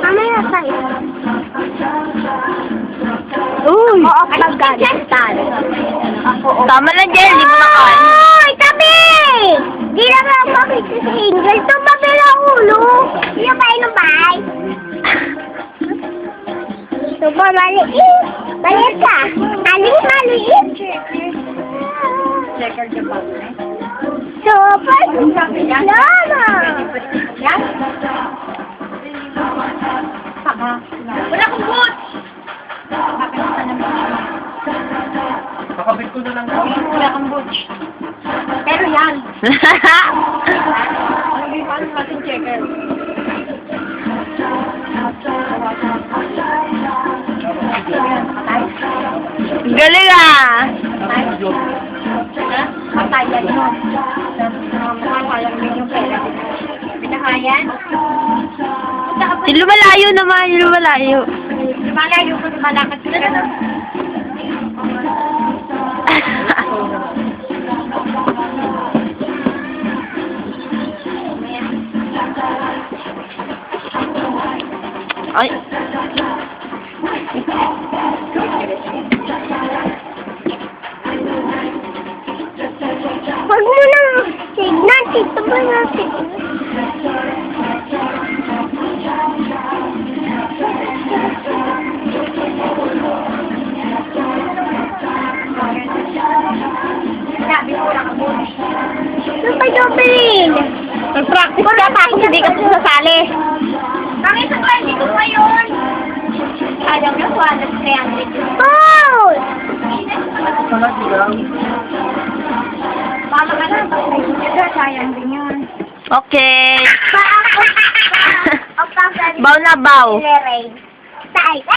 Mamaya tayo. Uy! Oo, pagkakastan. Tama na, Jel. Di mo nakaan. Ay, tabi! Di na nga makita si Angel. Tumabi ang ulo. Di na ba ng bahay? Tuba, maliit. Maliit ka. Maliit. Checker the box, eh? Super. Lama. Yan? Saka. Wala akong boots! Kakabit ko na lang. Wala akong boots. Pero yan. Hindi pa natin checker. Galing ah! Patayan yun. Patayan din yung pera. Pinakayan? Lumalayo naman, lumalayo. Lumalayo ko, lumalakad ka na. Ay. Huwag mo nang tignan. Dito ba natin? Sabi ko, wala kang boots. Super. Mag-practice ka tapos hindi ka sasali. Bakit sa 20 ko ngayon? Alam niyo, 200-300 yun. Oh! Baka ka na, sayang din yun. Okay. Baw Baw na baw. Tay.